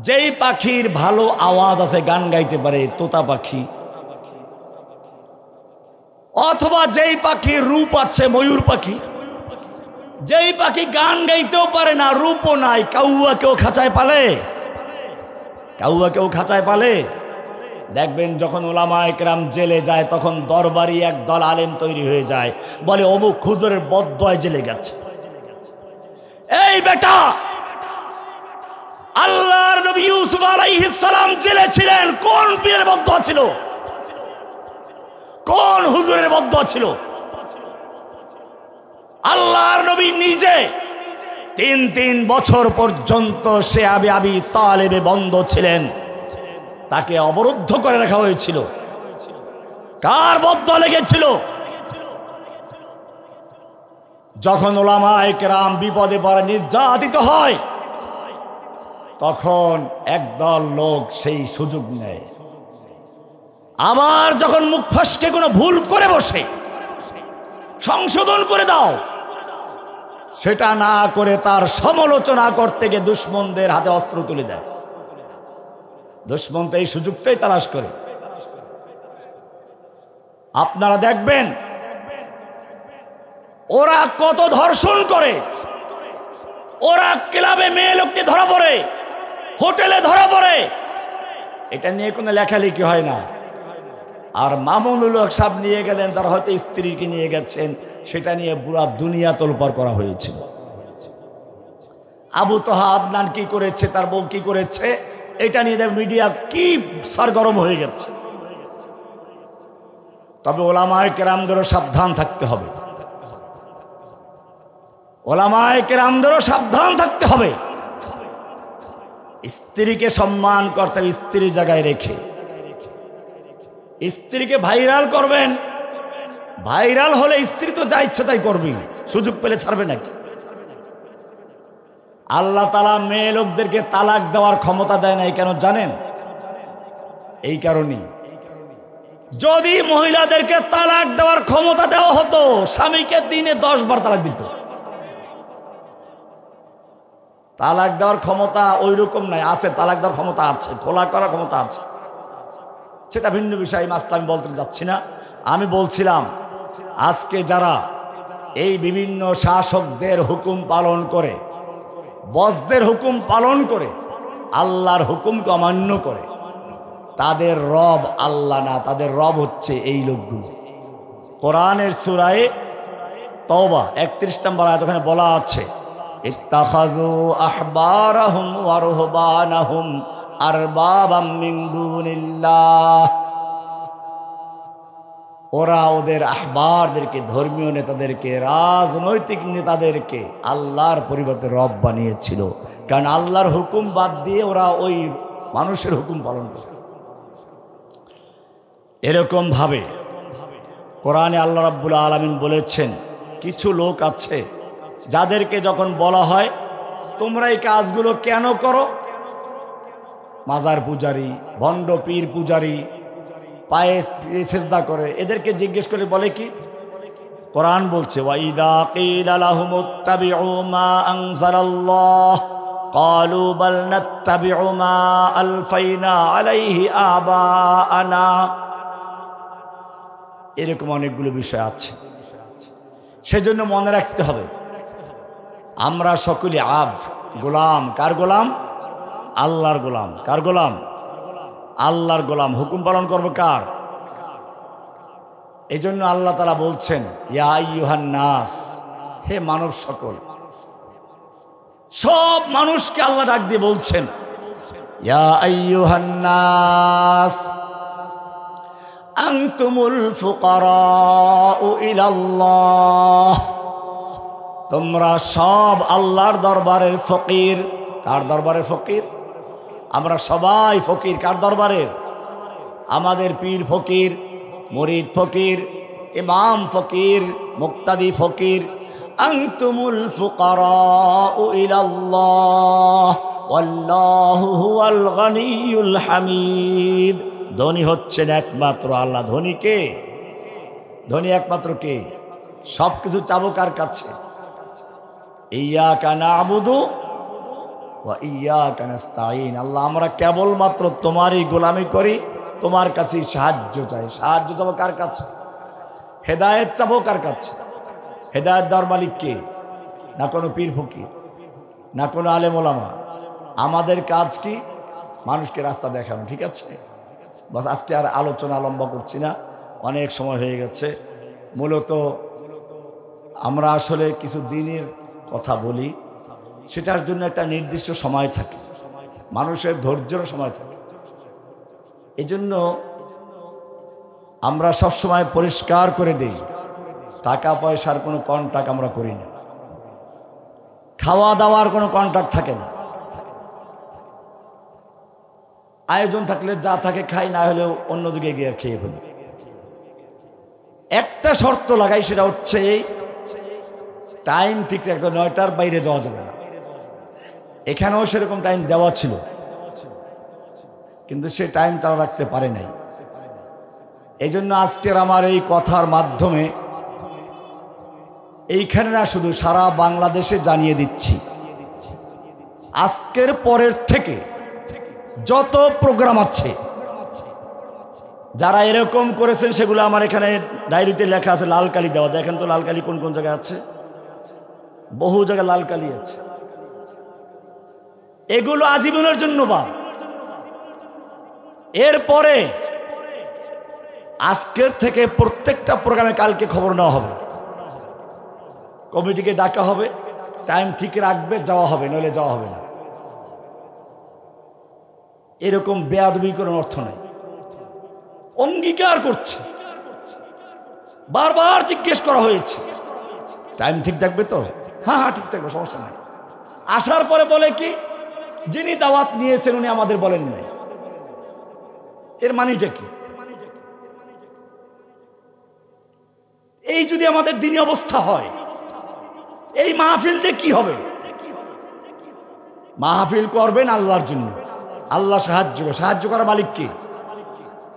যেই পাখির ভালো আওয়াজ আছে, গান গাইতে পারে, তোতা পাখি, অথবা যেই পাখির রূপ আছে, ময়ূর পাখি, যেই পাখি গান গাইতেও পারে না, রূপও নাই, কাউয়া কেউ খাঁচায় পালে? কাউয়া কেউ খাঁচায় পালে? দেখবেন যখন উলামায়ে কেরাম জেলে যায়, তখন দরবারি এক দল আলেম তৈরি হয়ে যায়, বলে অমুক হুজুরের বদদোয়ায় জেলে গেছে। এই বেটা, আল্লাহর নবী ইউসুফ আলাইহিস সালাম জেলে ছিলেন, কোন পীরের বদদোয়া ছিল? কোন হুজুরের বদদোয়া ছিল? আল্লাহর নবী নিজে 3 বছর পর্যন্ত সে আবি তালেবে বন্ধ ছিলেন, তাকে অবরুদ্ধ করে রাখা হয়েছিল। কার বদদোয়া লেগেছিল? যখন উলামায়ে কেরাম বিপদে পড়ে, নির্যাতিত হয়, তখন একদল লোক সেই সুযোগ নেয়। আবার যখন মুখ ফসকে কোনো ভুল করে বসে, সংশোধন করে দাও, সেটা না করে তার সমালোচনা করতে গিয়ে দুশমনদের হাতে অস্ত্র তুলে দেয়। দুশমন তো এই সুযোগটাই তালাশ করে। আপনারা দেখবেন ওরা কত ধর্ষণ করে, ওরা ক্লাবে মেয়ে লোককে ধরা পড়ে, হোটেলে ধরা পড়ে, এটা নিয়ে কোনো লেখালেখি হয় না। আর মামুনুল হক সাহেব নিয়ে গেলেন, তার হয়তো স্ত্রীকে নিয়ে গেছেন, সেটা নিয়ে পুরা দুনিয়া তোলপাড় করা হয়েছিল। আবু তোহা আদনান কি করেছে, তার বউ কি করেছে, এটা নিয়ে মিডিয়া কি সরগরম হয়ে গেছে। তবে ওলামায়ে কেরামদেরও সাবধান থাকতে হবে, ওলামায়ে কেরামদেরও সাবধান থাকতে হবে। স্ত্রীকে সম্মান করতে হবে, স্ত্রীর জায়গায় রেখে। স্ত্রীকে ভাইরাল করবেন, ভাইরাল হলে স্ত্রী তো যা ইচ্ছা তাই করবি, সুযোগ পেলে ছাড়বে নাকি? আল্লাহ তাআলা মেয়ে লোকদেরকে তালাক দেওয়ার ক্ষমতা দেয় নাই, কেন জানেন? এই কারণেই। যদি মহিলাদেরকে তালাক দেওয়ার ক্ষমতা দেওয়া হতো, স্বামীকে দিনে 10 বার তালাক দিত। তালাক দেওয়ার ক্ষমতা ওই রকম নাই, আছে তালাক দেওয়ার ক্ষমতা আছে, খোলা করার ক্ষমতা আছে, সেটা ভিন্ন বিষয়। মাস্তা আমি বলতে যাচ্ছি না। আমি বলছিলাম আজকে যারা এই বিভিন্ন শাসকদের হুকুম পালন করে, বসদের হুকুম পালন করে, আল্লাহর হুকুমকে অমান্য করে, তাদের রব আল্লাহ না, তাদের রব হচ্ছে এই লোকগুলো। কোরআনের সূরায়ে তওবা 31 নম্বর আয়াত, ওখানে বলা আছে ইত্তাখাযু আহবারাহুম ওয়া রুহবানাহুম আরবাবাম মিন দুনিল্লাহ। ওরা ওদের আহবারদেরকে, ধর্মীয় নেতাদেরকে, রাজনৈতিক নেতাদেরকে আল্লাহর পরিবর্তে রব বানিয়েছিল, কারণ আল্লাহর হুকুম বাদ দিয়ে ওরা ওই মানুষের হুকুম পালন করে। এরকম ভাবে কোরআনে আল্লাহ রাব্বুল আলামিন বলেছেন কিছু লোক আছে যাদেরকে যখন বলা হয় তোমরা এই কাজগুলো কেন করো, মাজার পূজারি, ভণ্ড পীর পূজারি, পায়ে সেজদা করে, এদেরকে জিজ্ঞেস করে বলে কি? কোরআন বলছে ওয়াইদা কিলা লাহুমুত্তাবিউ মা আনজালাল্লাহ ক্বালু বাল নাত্তাবিউ মা আলফাইনা আলাইহি আবাআনা। এরকম অনেকগুলো বিষয় আছে। সেজন্য মনে রাখতে হবে আমরা সকলে আব্দ, গোলাম। কার গোলাম? আল্লাহর গোলাম। কার গোলাম? আল্লাহর গোলাম। হুকুম পালন করবো কার? এই জন্য আল্লাহ তাআলা বলছেন ইয়া আইয়ুহান নাস, হে মানব সকল। সব মানুষকে আল্লাহ ডাক দিয়ে বলছেন ইয়া আইয়ুহান নাস আনতুমুল ফুকারাউ ইলাল্লাহ। তোমরা সব আল্লাহর দরবারের ফকির। কার দরবারের ফকির? আমরা সবাই ফকির। কার দরবারের? আমাদের পীর ফকির, মুরিদ ফকির, ইমাম ফকির, মুক্তাদি ফকির। আনতুমুল ফুকারাউ ইলাল্লাহ ওয়াল্লাহু হুয়াল গনিয়ুল হামিদ। ধনী হচ্ছেন একমাত্র আল্লাহ। ধনী কে? ধনী একমাত্র কে? সব কিছু চাবো কার কাছে? ইয়্যাকা না'বুদু ওয়া ইয়্যাকা নাস্তাঈন। আল্লাহ আমরা কেবলমাত্র তোমারই গোলামি করি, তোমার কাছেই সাহায্য চাই। সাহায্য চাবো কার কাছে? হেদায়েত চাবো কার কাছে? হেদায়েত দেওয়ার মালিক কে? না কোনো পীর ফকির, না কোনো আলেম ওলামা। আমাদের কাজ কি? মানুষকে রাস্তা দেখানো। ঠিক আছে, বাস। আজকে আর আলোচনা লম্বা করছি না, অনেক সময় হয়ে গেছে। মূলত আমরা আসলে কিছু দিনের কথা বলি, সেটার জন্য একটা নির্দিষ্ট সময় থাকে, মানুষের ধৈর্যেরও সময় থাকে। এই জন্য আমরা সবসময় পরিষ্কার করে দিই টাকা পয়সার কোনো কন্ট্রাক্ট আমরা করি না, খাওয়া দাওয়ার কোনো কন্ট্রাক্ট থাকে না। আয়োজন থাকলে যা থাকে খাই, না হলেও অন্যদিকে গিয়ে খেয়ে ফেলি। একটা শর্ত লাগাই, সেটা হচ্ছে এই টাইম ঠিক রাখতে, 9টার বাইরে যাওয়া যাবে না। এখানেও সেরকম টাইম দেওয়া ছিল, কিন্তু সে টাইম তারা রাখতে পারে নাই। এই জন্য আজকের আমার এই কথার মাধ্যমে এইখানে না, শুধু সারা বাংলাদেশে জানিয়ে দিচ্ছি, আজকের পরের থেকে যত প্রোগ্রাম আছে যারা এরকম করেছেন সেগুলো আমার এখানে ডায়েরিতে লেখা আছে, লাল কালি দেওয়া। দেখেন তো লাল কালি কোন কোন জায়গায় আছে। বহু জায়গায় লাল কালি আছে। এগুলো আজীবনের জন্য বাদ। এরপরে আজকের থেকে প্রত্যেকটা প্রোগ্রামে কালকে খবর নেওয়া হবে, কমিটিকে ডাকা হবে, টাইম ঠিক রাখবে, যাওয়া হবে, নইলে যাওয়া হবে না। এরকম বেয়াদবি করার অর্থ নাই। অঙ্গীকার করছে, বারবার জিজ্ঞেস করা হয়েছে টাইম ঠিক থাকবে তো? হ্যাঁ হ্যাঁ ঠিক থাকবে, সমস্যা নাই। আসার পরে বলে কি, যিনি দাওয়াত নিয়েছেন উনি আমাদের বলেন নাই। এর মানেটা কি? এই যদি আমাদের দিনী অবস্থা হয়, এই মাহফিল দিয়ে কি হবে? মাহফিল করবেন আল্লাহর জন্য, আল্লাহ সাহায্য করা মালিক কে?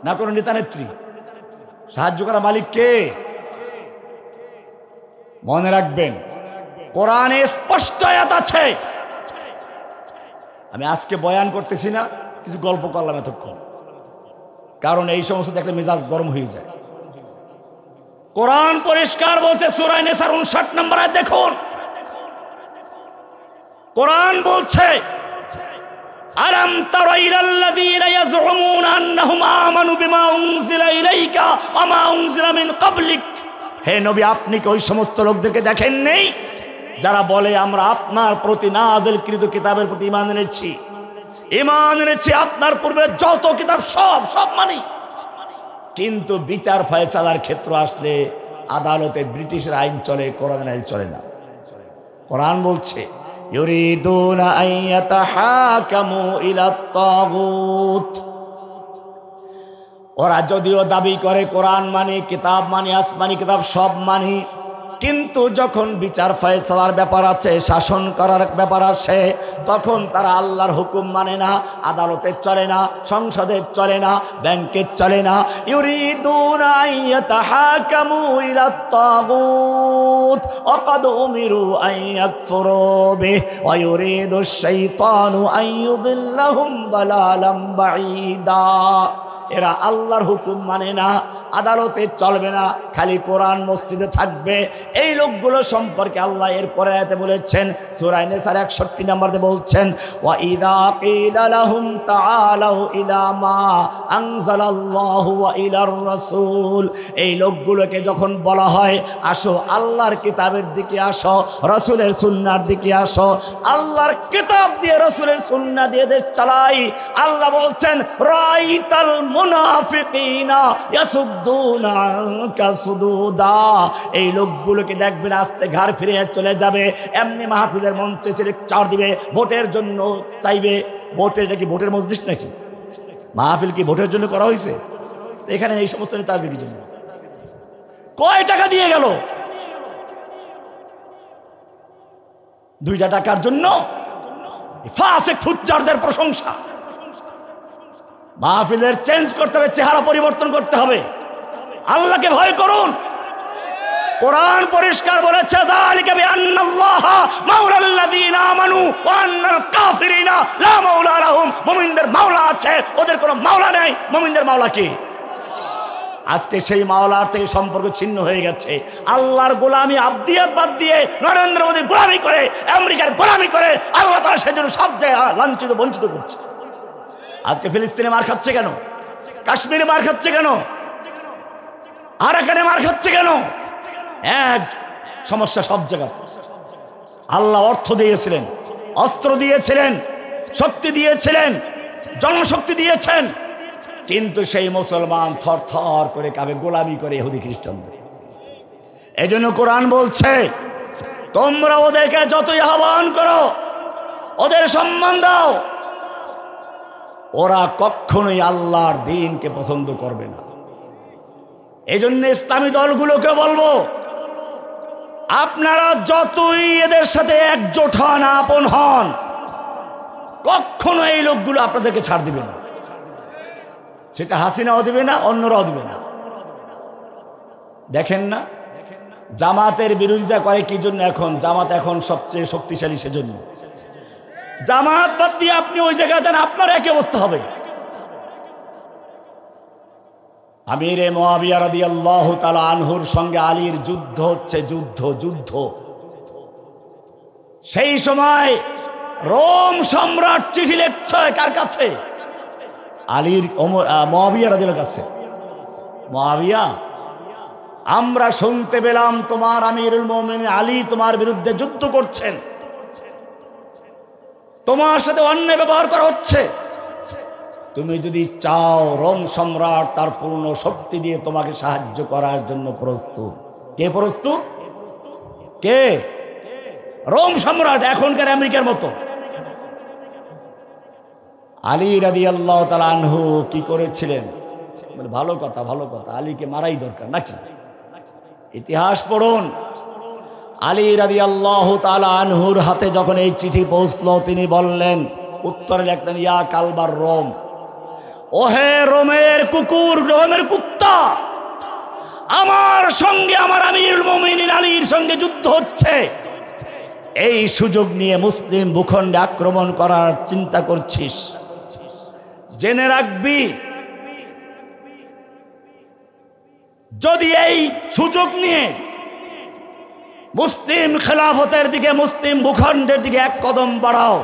না কোনো নেতা নেত্রী। সাহায্য করা মালিক কে? মনে রাখবেন, কোরআনে স্পষ্ট আয়াত আছে, আমি আজকে বয়ান করতেছি না, কিছু গল্প করলাম এতক্ষণ, কারণ এই সমস্ত দেখলে মেজাজ গরম হয়ে যায়। কোরআন পরিষ্কার বলছে সূরা নিসার 59 নম্বর আয়াত দেখুন, কোরআন বলছে আলাম তারা ইলাল্লাযীনা ইয়াজউমুনা আন্নাহুম আমানু বিমা উনজিলা ইলাইকা ওয়া মা উনজিলা মিন ক্বাবলিক। হে নবী, আপনি কি ওই সমস্ত লোকদেরকে দেখেন নেই যারা বলে আমরা আপনার প্রতি নাযিলকৃত কিতাবের প্রতি ঈমান এনেছি, আপনার পূর্বে যত কিতাব সব মানি, কিন্তু বিচার ফয়সালার ক্ষেত্র আসলে আদালতে ব্রিটিশের আইন চলে, কোরআনের আইন চলে না। কোরআন বলছে ইউরিদুনা আন ইয়াতাহাকামু ইলাত তাগুত। ওরা যদিও দাবি করে কোরআন মানি, কিতাব মানি, আসমানি কিতাব সব মানি, কিন্তু যখন বিচার ফয়সালার ব্যাপার আছে, শাসন করার ব্যাপার আছে, তখন তারা আল্লাহর হুকুম মানে না, আদালতে চলে না, সংসদে চলে না, ব্যাংকে চলে না। ইউরিদুনা আন ইয়াতাহাকামু ইলাত তাগুত ওয়া ক্বাদ উমিরু আন ইয়াকফুরু বিহি ওয়া ইউরিদুশ শাইতানু আন ইউদিল্লাহুম দালালাম বাঈদা। এরা আল্লাহর হুকুম মানে না, আদালতে চলবে না, খালি কোরআন মসজিদে থাকবে। এই লোকগুলো সম্পর্কে আল্লাহ এর পরে আয়াতে বলেছেন, সূরা নিসার 61 নম্বরে বলছেন ওয়া ইযা কিলা লাহুম তাআলাউ ইলা মা আনজালাল্লাহু ওয়া ইলার রাসূল। এই লোকগুলোকে যখন বলা হয় আসো আল্লাহর কিতাবের দিকে আসো, রাসূলের সুন্নাহর দিকে আসো, আল্লাহর কিতাব দিয়ে রাসূলের সুন্নাহ দিয়ে দেশ চালাই, আল্লাহ বলছেন রাইতাল মুনাফিকিনা ইয়াসুদ্দুনা আনকা সুদুদা। এই লোকগুলোকে দেখবেন আস্তে ঘাড় ফিরে চলে যাবে, এমনি মাহফিলের মঞ্চে ছেড়ে চার দিবে, ভোটের জন্য চাইবে। ভোটের নাকি ভোটের মজলিস নাকি? মাহফিল কি ভোটের জন্য করা হয়েছে? এখানে এই সমস্ত নেতা আসবে কি জন্য? কয় টাকা দিয়ে গেল? 2 টাকার জন্য ফাসিক ফুজ্জারদের প্রশংসা। মাহফিলের চেঞ্জ করতে হবে, চেহারা পরিবর্তন করতে হবে। আল্লাহকে ভয় করুন। কোরআন পরিষ্কার বলেছে যালিকা বিআন্নাল্লাহা মাওলাল্লাযীনা আমানু ওয়া আন্নাল কাফিরিনা লা মাওলা লাহুম। মুমিনদের মাওলা আছে, ওদের কোনো মাওলা নেই। মুমিনদের মাওলা কি? আজকে সেই মাওলার থেকে সম্পর্ক ছিন্ন হয়ে গেছে। আল্লাহর গোলামি আব্দিয়াত বাদ দিয়ে নরেন্দ্র মোদীর গোলামি করে, আমেরিকার গোলামি করে আল্লাহ তাআলা সেজন্য সব জায়গায় লাঞ্ছিত বঞ্চিত করছে। আজকে ফিলিস্তিনে মার খাচ্ছে কেন? কাশ্মীরে মার খাচ্ছে কেন? আরাকানে মার খাচ্ছে কেন? এক সমস্যা সব জায়গায়। আল্লাহ অর্থ দিয়েছিলেন, অস্ত্র দিয়েছিলেন, শক্তি দিয়েছিলেন, জনশক্তি দিয়েছেন, কিন্তু সেই মুসলমান থর থর করে কাবে গোলামি করে ইহুদি খ্রিস্টানদের। এই জন্য কোরআন বলছে তোমরা ওদেরকে যতই আহ্বান করো, ওদের সম্মান দাও, ওরা কখনোই আল্লাহর দ্বীনকে পছন্দ করবে না। এই জন্য ইসলামী দলগুলোকে বলবো, আপনারা যতই এদের সাথে একজোট হন, আপন হন, কখনো এই লোকগুলো আপনাদেরকে ছাড় দিবে না। সেটা হাসিনাও দিবে না, অন্যরাও দিবে না। দেখেন না জামাতের বিরোধিতা করে কি জন্য? এখন জামাত এখন সবচেয়ে শক্তিশালী, সেজন্য। জামাত বাদ দিয়ে আপনি ওই জায়গায় যান, আপনার একই অবস্থা হবে। আমিরে মুআবিয়া রাদিয়াল্লাহু তাআলা আনহুর সঙ্গে আলীর যুদ্ধ হচ্ছে, যুদ্ধ। সেই সময় রোম সম্রাট চিঠি লিখছে কার কাছে? আলীর মুআবিয়া রাদিয়াল্লাহু কাছে। মুআবিয়া, আমরা শুনতে পেলাম তোমার আমিরুল মুমিনিন আলী তোমার বিরুদ্ধে যুদ্ধ করছেন, তোমার সাথে অন্যায় ব্যবহার করা হচ্ছে। তুমি যদি চাও, রোম সম্রাট তার পূর্ণ শক্তি দিয়ে তোমাকে সাহায্য করার জন্য প্রস্তুত। কে প্রস্তুত? কে? রোম সম্রাট, এখনকার আমেরিকার মতো। আলী রাদিয়াল্লাহু তাআলা আনহু কি করেছিলেন? ভালো কথা, আলীকে মারাই দরকার নাকি? ইতিহাস পড়ুন। আলী রাদিয়াল্লাহু তাআলা আনহুর হাতে যখন এই চিঠি পৌঁছলো, তিনি বললেন, উত্তরে লিখলেন, ইয়া কালবার রোম, ওহে রোমের কুকুর, রোমের কুত্তা, আমার সঙ্গে আমার আমিরুল মুমিনিন আলীর সঙ্গে যুদ্ধ হচ্ছে। এই সুযোগ নিয়ে মুসলিম ভূখণ্ডে আক্রমণ করার চিন্তা করছিস, জেনে রাখবি যদি এই সুযোগ নিয়ে মুসলিম খেলাফতের দিকে, মুসলিম ভূখণ্ডের দিকে এক কদম বাড়াও,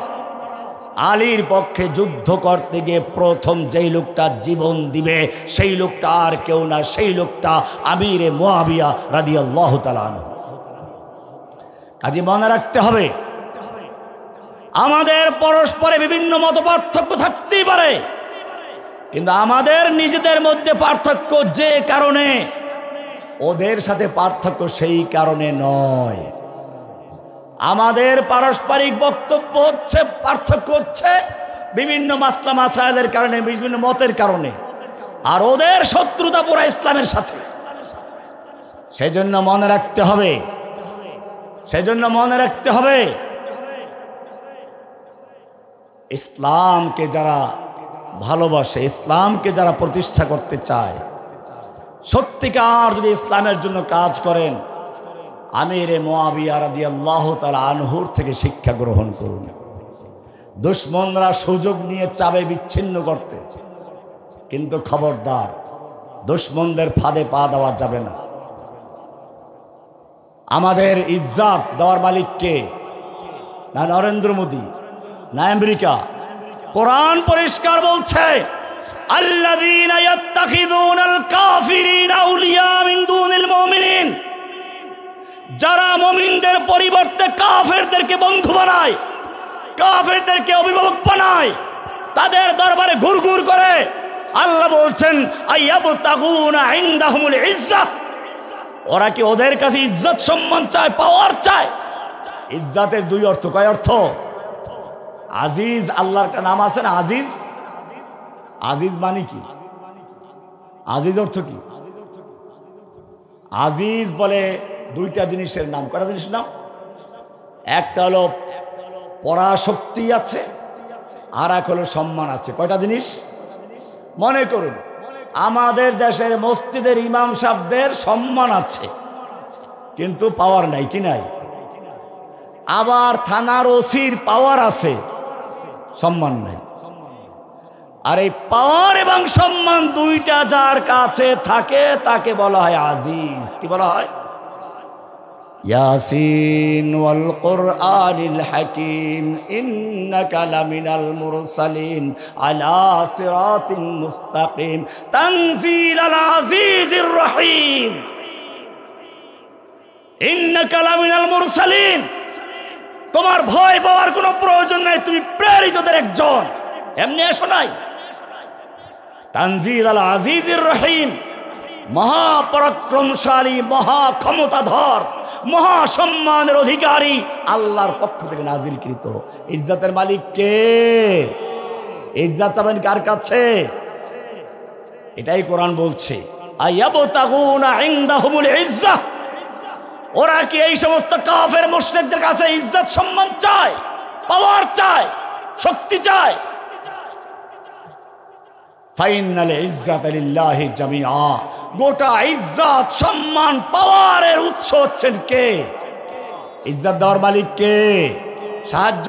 আলীর পক্ষে যুদ্ধ করতে গিয়ে প্রথম যেই লোকটা জীবন দিবে সেই লোকটা আর কেউ না, সেই লোকটা আমিরে মুআবিয়া রাদিয়াল্লাহু তাআলা আনহু। কাজে মনে রাখতে হবে, আমাদের পরস্পরে বিভিন্ন মতপার্থক্য থাকতেই পারে, কিন্তু আমাদের নিজেদের মধ্যে পার্থক্য যে কারণে, ওদের সাথে পার্থক্য সেই কারণে নয়। আমাদের পারস্পরিক বক্তব্য হচ্ছে, পার্থক্য হচ্ছে বিভিন্ন মাসলা মাসায়েলের কারণে, বিভিন্ন মতের কারণে, আর ওদের শত্রুতা পুরা ইসলামের সাথে। সেজন্য মনে রাখতে হবে, ইসলামকে যারা ভালোবাসে, ইসলামকে যারা প্রতিষ্ঠা করতে চায়, সত্যিকার যদি ইসলামের জন্য কাজ করেন, আমিরে মুআবিয়া রাদিয়াল্লাহু তাআলা আনহুর থেকে শিক্ষা গ্রহণ করুন। দুশমনরা সুযোগ নিয়ে চাবে বিচ্ছিন্ন করতে, কিন্তু খবরদার, দুশমনদের ফাঁদে পা দেওয়া যাবে না। আমাদের ইজ্জত দেওয়ার মালিক কে? না নরেন্দ্র মোদী, না আমেরিকা। কোরআন পরিষ্কার বলছে, আল্লাযীনা ইয়াত্তাখিযুনাল কাফিরিনা আউলিয়া মিন দুনিল মুমিনিন, যারা মুমিনদের পরিবর্তে কাফেরদেরকে বন্ধু বানায়, কাফেরদেরকে অভিভাবক বানায়, তাদের দরবারে ঘুরঘুর করে, আল্লাহ বলছেন আইয়াবতাগুনা ইনদাহুমুল ইজ্জাহ, ওরা কি ওদের কাছে ইজ্জত সম্মান চায়, পাওয়ার চায়? ইজ্জতের দুই অর্থ। কয় অর্থ? আজিজ, আল্লাহর একটা নাম আছে না আজিজ? আজিজ মানে কি? আজিজ অর্থ কি? আজিজ বলে দুইটা জিনিসের নাম। কয়টা জিনিসের নাম? একটা হলো পরাশক্তি আছে, আর এক হলো সম্মান আছে। কয়টা জিনিস? মনে করুন, আমাদের দেশের মসজিদের ইমাম সাহেবদের সম্মান আছে, কিন্তু পাওয়ার নাই। কি নাই? আবার থানার ওসির পাওয়ার আছে, সম্মান নাই। আর এই পাওয়ার এবং সম্মান দুইটা যার কাছে থাকে তাকে বলা হয় আজিজ। কি বলা হয়? ইয়াসিন ওয়াল কুরআনিল হাকিম ইন্নাকা লামিনাল মুরসালিন আলা সিরাতিন মুস্তাকিম তানজিলাল আজিজির রহিম। ইন্নাকা লামিনাল মুরসালিন, তোমার ভয় পাওয়ার কোনো প্রয়োজন নাই, তুমি প্রেরিতদের একজন। এমনি এসো নাই। তানজিলাল আজিজির রহিম, মহাপরাক্রমশালী, মহা ক্ষমতাধর, মহাসম্মানের অধিকারী আল্লাহর পক্ষ থেকে নাজিলকৃত। ইজ্জতের মালিক কে? ইজ্জত চাবেন কার কাছে? এটাই কোরআন বলছে, আইয়াবতাগুনা ইনদাহুমুল ইজ্জাহ, ওরা কি এই সমস্ত কাফের মুশরিকদের কাছে ইজ্জত সম্মান চায়, পাওয়ার চায়, শক্তি চায়? ফাইনাল ইজ্জাতা লিল্লাহি জামিআ, গোটা ইজ্জত সম্মান পাওয়ারের উৎস হচ্ছেন কে? ইজ্জত দেওয়ার মালিক কে? সাহায্য